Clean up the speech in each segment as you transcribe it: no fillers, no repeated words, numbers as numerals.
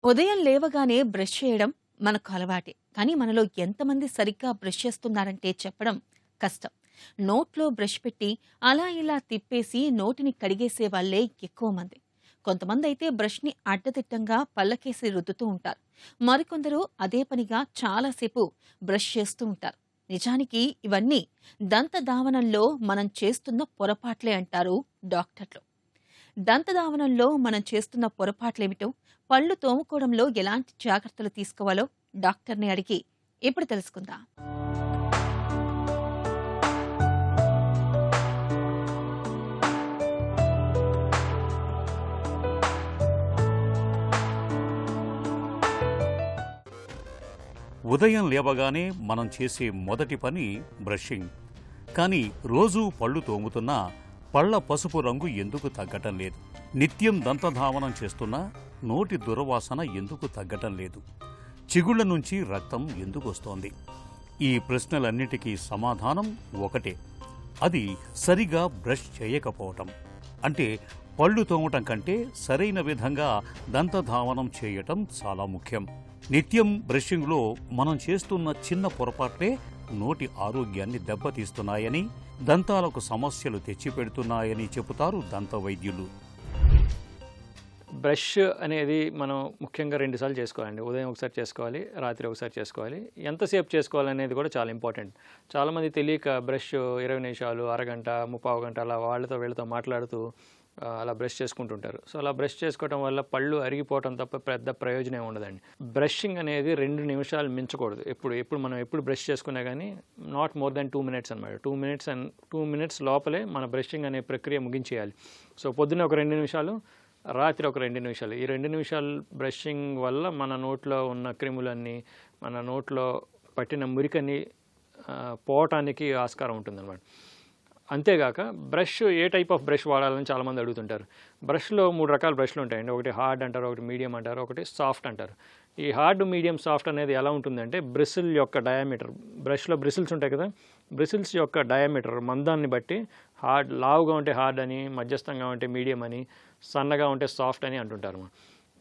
ఉదయం లేవగానే బ్రష్ చేయడం మనకు అలవాటే. కానీ మనలో ఎంతమంది సరిగ్గా బ్రష్ చేస్తున్నారంటే చెప్పడం కష్టం. నోట్లో బ్రష్ పెట్టి అలా ఇలా తిప్పేసి నోటిని కడిగేసే వాళ్ళే ఎక్కువ మంది. కొంతమందైతే బ్రష్‌ని అడ్డదిడ్డంగా పళ్ళకేసి రుద్దుతూ ఉంటారు. మరికొందరు అదే పనిగా చాలాసేపు బ్రష్ చేస్తూ ఉంటారు. నిజానికి ఇవన్నీ దంతధావనంలో మనం చేస్తున్న పొరపాట్లే అంటారు డాక్టర్లు. దంతధావనంలో మనం చేస్తున్న పొరపాట్లేమిటో, పళ్ళు తోముకోవడంలో ఎలాంటి జాగ్రత్తలు తీసుకోవాలో డాక్టర్ని అడిగి ఇప్పుడు తెలుసుకుందాం. ఉదయం లేవగానే మనం చేసే మొదటి పని బ్రషింగ్. కానీ రోజూ పళ్ళు తోముతున్నా పళ్ల పసుపు రంగు ఎందుకు తగ్గటం లేదు? నిత్యం దంతధావనం చేస్తున్నా నోటి దుర్వాసన ఎందుకు తగ్గటం లేదు? చిగుళ్ల నుంచి రక్తం ఎందుకు వస్తోంది? ఈ ప్రశ్నలన్నిటికీ సమాధానం ఒకటే, అది సరిగా బ్రష్ చేయకపోవటం. అంటే పళ్ళు తోమటం కంటే సరైన విధంగా దంతధావనం చేయటం చాలా ముఖ్యం. నిత్యం బ్రషింగ్లో మనం చేస్తున్న చిన్న పొరపాట్లే నోటి ఆరోగ్యాన్ని దెబ్బతీస్తున్నాయని, దంతాలకు సమస్యలు తెచ్చిపెడుతున్నాయని చెబుతారు దంత వైద్యులు. బ్రష్ అనేది మనం ముఖ్యంగా 2 సార్లు చేసుకోవాలండి. ఉదయం ఒకసారి చేసుకోవాలి, రాత్రి ఒకసారి చేసుకోవాలి. ఎంతసేపు చేసుకోవాలనేది కూడా చాలా ఇంపార్టెంట్. చాలామంది తెలియక బ్రష్ 20 నిమిషాలు, అరగంట, ముప్పావు గంట అలా వాళ్ళతో వీళ్ళతో మాట్లాడుతూ అలా బ్రష్ చేసుకుంటుంటారు. సో అలా బ్రష్ చేసుకోవడం వల్ల పళ్ళు అరిగిపోవడం తప్ప పెద్ద ప్రయోజనం ఉండదండి. బ్రషింగ్ అనేది 2 నిమిషాలు మించకూడదు. ఎప్పుడు బ్రష్ చేసుకున్నా కానీ నాట్ మోర్ దెన్ 2 మినిట్స్ అనమాట. 2 మినిట్స్ లోపలే మన బ్రషింగ్ అనే ప్రక్రియ ముగించేయాలి. సో పొద్దున్న ఒక 2 నిమిషాలు, రాత్రి ఒక 2 నిమిషాలు. ఈ 2 నిమిషాలు బ్రషింగ్ వల్ల మన నోట్లో ఉన్న క్రిములన్నీ, మన నోట్లో పట్టిన మురికని పోవటానికి ఆస్కారం ఉంటుందన్నమాట. అంతేగాక brush A type of brush వాడాలని చాలామంది అడుగుతుంటారు. బ్రష్లో 3 రకాల బ్రష్లు ఉంటాయండి. ఒకటి హార్డ్ అంటారు, ఒకటి మీడియం అంటారు, ఒకటి సాఫ్ట్ అంటారు. ఈ హార్డ్, మీడియం, సాఫ్ట్ అనేది ఎలా ఉంటుందంటే బ్రిసిల్ యొక్క డయామీటర్, బ్రష్లో బ్రిసిల్స్ ఉంటాయి కదా, బ్రిసిల్స్ యొక్క డయామీటర్ మందాన్ని బట్టి లావుగా ఉంటే హార్డ్ అని, మధ్యస్థంగా ఉంటే మీడియం అని, సన్నగా ఉంటే సాఫ్ట్ అని అంటుంటారు.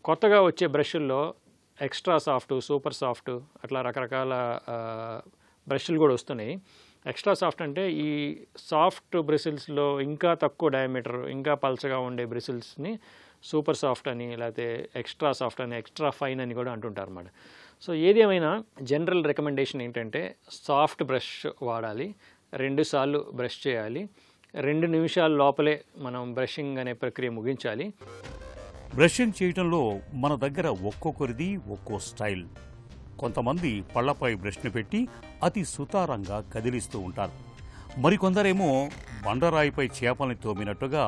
కొత్తగా వచ్చే బ్రష్ల్లో ఎక్స్ట్రా సాఫ్ట్, సూపర్ సాఫ్ట్ అట్లా రకరకాల బ్రష్లు కూడా వస్తున్నాయి. ఎక్స్ట్రా సాఫ్ట్ అంటే ఈ సాఫ్ట్ బ్రిసిల్స్లో ఇంకా తక్కువ డయామీటర్, ఇంకా పల్చగా ఉండే బ్రిసిల్స్ని సూపర్ సాఫ్ట్ అని, లేకపోతే ఎక్స్ట్రా సాఫ్ట్ అని, ఎక్స్ట్రా ఫైన్ అని కూడా అంటుంటారు అన్నమాట. సో ఏది ఏమైనా జనరల్ రికమెండేషన్ ఏంటంటే సాఫ్ట్ బ్రష్ వాడాలి, 2 సార్లు బ్రష్ చేయాలి, 2 నిమిషాల లోపలే మనం బ్రషింగ్ అనే ప్రక్రియ ముగించాలి. బ్రషింగ్ చేయటంలో మన దగ్గర ఒక్కొక్కరిది ఒక్కో స్టైల్. కొంతమంది పళ్లపై బ్రష్ను పెట్టి అతి సుతారంగా కదిలిస్తూ ఉంటారు. మరికొందరేమో బండరాయిపై చేపల్ని తోమినట్టుగా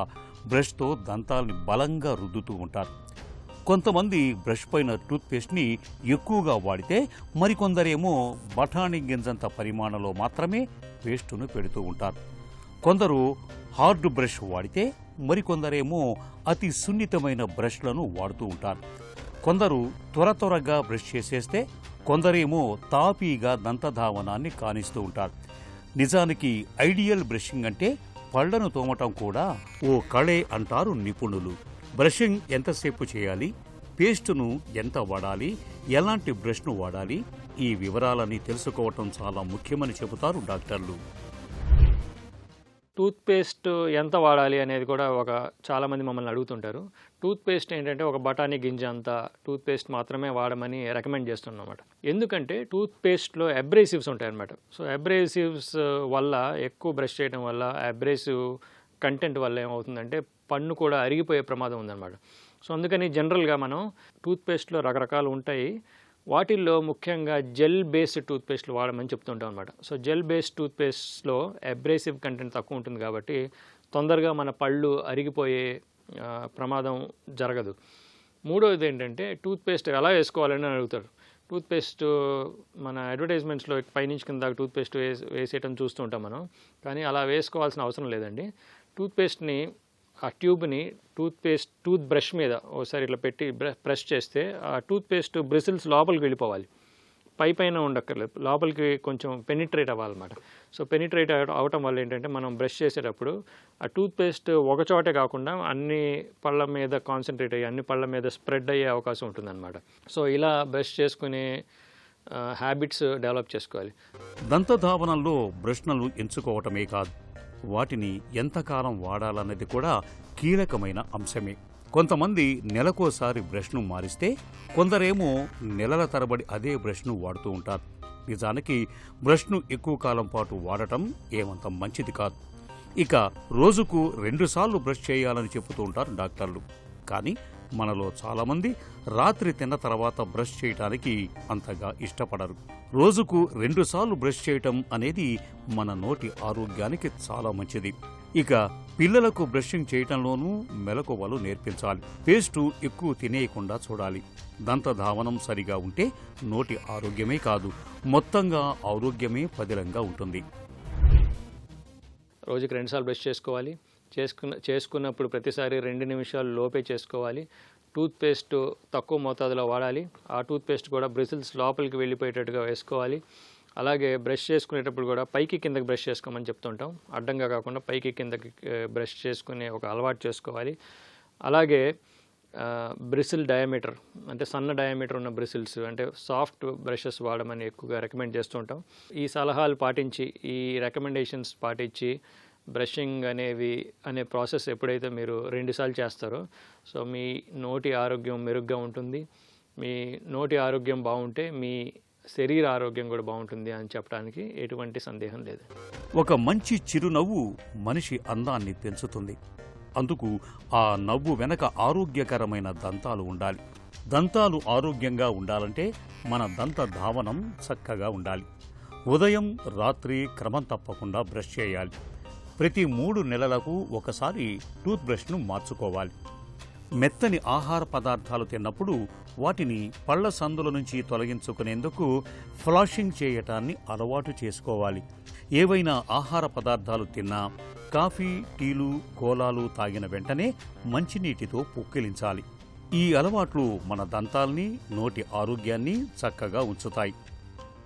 బ్రష్తో దంతాల్ని బలంగా రుద్దుతూ ఉంటారు. కొంతమంది బ్రష్ పైన టూత్పేస్ట్ని ఎక్కువగా వాడితే, మరికొందరేమో బఠానీ గింజంత పరిమాణంలో మాత్రమే పేస్టును పెడుతూ ఉంటారు. కొందరు హార్డ్ బ్రష్ వాడితే, మరికొందరేమో అతి సున్నితమైన బ్రష్లను వాడుతూ ఉంటారు. కొందరు త్వరగా బ్రష్ చేసేస్తే, కొందరేమో తాపీగా దంతధావనాన్ని కానిస్తూ ఉంటారు. నిజానికి ఐడియల్ బ్రషింగ్ అంటే పళ్లను తోమటం కూడా ఓ కళే అంటారు నిపుణులు. బ్రషింగ్ ఎంతసేపు చేయాలి, పేస్టును ఎంత వాడాలి, ఎలాంటి బ్రష్ను వాడాలి, ఈ వివరాలని తెలుసుకోవటం చాలా ముఖ్యమని చెబుతారు డాక్టర్లు. టూత్పేస్ట్ ఎంత వాడాలి అనేది కూడా చాలామంది మమ్మల్ని అడుగుతుంటారు. టూత్పేస్ట్ ఏంటంటే ఒక బఠానీ గింజ అంత టూత్పేస్ట్ మాత్రమే వాడమని రికమెండ్ చేస్తున్నాం అన్నమాట. ఎందుకంటే టూత్పేస్ట్లో అబ్రేసివ్స్ ఉంటాయన్నమాట. సో అబ్రేసివ్స్ వల్ల, ఎక్కువ బ్రష్ చేయడం వల్ల, అబ్రేసివ్ కంటెంట్ వల్ల ఏమవుతుందంటే పన్ను కూడా అరిగిపోయే ప్రమాదం ఉందన్నమాట. సో అందుకని జనరల్గా మనం టూత్పేస్ట్లో రకరకాలు ఉంటాయి. వాటిల్లో ముఖ్యంగా జెల్ బేస్డ్ టూత్పేస్ట్లు వాడమని చెప్తుంటాం అనమాట. సో జెల్ బేస్డ్ టూత్పేస్ట్లో అబ్రేసివ్ కంటెంట్ తక్కువ ఉంటుంది కాబట్టి తొందరగా మన పళ్ళు అరిగిపోయే ప్రమాదం జరగదు. మూడవది ఏంటంటే టూత్పేస్ట్ ఎలా వేసుకోవాలని అడుగుతారు. టూత్పేస్ట్ మన అడ్వర్టైజ్మెంట్స్లో పైనుంచి కింద దాకా టూత్పేస్ట్ వేసేయటం చూస్తుంటాం మనం. కానీ అలా వేసుకోవాల్సిన అవసరం లేదండి. టూత్పేస్ట్ని, ఆ ట్యూబ్ని టూత్ బ్రష్ మీద ఒకసారి ఇట్లా పెట్టి ప్రెస్ చేస్తే ఆ టూత్పేస్ట్ బ్రిసిల్స్ లోపలికి వెళ్ళిపోవాలి. పైన ఉండక్కర్లేదు, లోపలికి కొంచెం పెనిట్రేట్ అవ్వాలన్నమాట. సో పెనిట్రేట్ అవటం వల్ల ఏంటంటే మనం బ్రష్ చేసేటప్పుడు ఆ టూత్పేస్ట్ ఒక చోటే కాకుండా అన్ని పళ్ళ మీద కాన్సన్ట్రేట్ అయ్యి అన్ని పళ్ళ మీద స్ప్రెడ్ అయ్యే అవకాశం ఉంటుందన్నమాట. సో ఇలా బ్రష్ చేసుకునే హ్యాబిట్స్ డెవలప్ చేసుకోవాలి. దంతధావనంలో బ్రష్లను ఎంచుకోవటమే కాదు, వాటిని ఎంతకాలం వాడాలన్నది కూడా కీలకమైన అంశమే. కొంతమంది నెలకోసారి బ్రష్ను మారిస్తే, కొందరేమో నెలల తరబడి అదే బ్రష్ను వాడుతూ ఉంటారు. నిజానికి బ్రష్ను ఎక్కువ కాలం పాటు వాడటం ఏమంత మంచిది కాదు. ఇక రోజుకు 2 సార్లు బ్రష్ చేయాలని చెబుతూ ఉంటారు డాక్టర్లు. కానీ మనలో చాలామంది రాత్రి తిన్న తర్వాత బ్రష్ చేయటానికి అంతగా ఇష్టపడరు. రోజుకు 2 సార్లు బ్రష్ చేయటం అనేది మన నోటి ఆరోగ్యానికి చాలా మంచిది. ఇక పిల్లలకు బ్రషింగ్ చేయటంలోనూ మెలకువలు నేర్పించాలి. పేస్టు ఎక్కువ తినేయకుండా చూడాలి. దంతధావనం సరిగా ఉంటే నోటి ఆరోగ్యమే కాదు, మొత్తంగా ఆరోగ్యమే పదిలంగా ఉంటుంది. రోజుకి 2 సార్లు బ్రష్ చేసుకోవాలి. చేసుకున్నప్పుడు ప్రతిసారి 2 నిమిషాలు లోపే చేసుకోవాలి. టూత్పేస్ట్ తక్కువ మోతాదులో వాడాలి. ఆ టూత్పేస్ట్ కూడా బ్రిసిల్స్ లోపలికి వెళ్ళిపోయేటట్టుగా వేసుకోవాలి. అలాగే బ్రష్ చేసుకునేటప్పుడు కూడా పైకి కిందకి బ్రష్ చేసుకోమని చెప్తుంటాం. అడ్డంగా కాకుండా పైకి కిందకి బ్రష్ చేసుకునే ఒక అలవాటు చేసుకోవాలి. అలాగే బ్రిసిల్ డయామీటర్ అంటే సన్న డయామీటర్ ఉన్న బ్రిసిల్స్ అంటే సాఫ్ట్ బ్రషెస్ వాడమని ఎక్కువగా రికమెండ్ చేస్తూ ఉంటాం. ఈ సలహాలు పాటించి, ఈ రికమెండేషన్స్ పాటించి బ్రషింగ్ అనే ప్రాసెస్ ఎప్పుడైతే మీరు 2 సార్లు చేస్తారో, సో మీ నోటి ఆరోగ్యం మెరుగ్గా ఉంటుంది. మీ నోటి ఆరోగ్యం బాగుంటే మీ శరీర ఆరోగ్యం కూడా బాగుంటుంది అని చెప్పడానికి ఎటువంటి సందేహం లేదు. ఒక మంచి చిరునవ్వు మనిషి అందాన్ని పెంచుతుంది. అందుకు ఆ నవ్వు వెనక ఆరోగ్యకరమైన దంతాలు ఉండాలి. దంతాలు ఆరోగ్యంగా ఉండాలంటే మన దంత ధావనం చక్కగా ఉండాలి. ఉదయం రాత్రి క్రమం తప్పకుండా బ్రష్ చేయాలి. ప్రతి 3 నెలలకు ఒకసారి టూత్ బ్రష్ను మార్చుకోవాలి. మెత్తని ఆహార పదార్థాలు తిన్నప్పుడు వాటిని పళ్ల సందుల నుంచి తొలగించుకునేందుకు ఫ్లాషింగ్ చేయటాన్ని అలవాటు చేసుకోవాలి. ఏవైనా ఆహార పదార్థాలు తిన్నా, కాఫీ, టీలు, కోలాలు తాగిన వెంటనే మంచినీటితో పుక్కిలించాలి. ఈ అలవాట్లు మన దంతాల్ని, నోటి ఆరోగ్యాన్ని చక్కగా ఉంచుతాయి.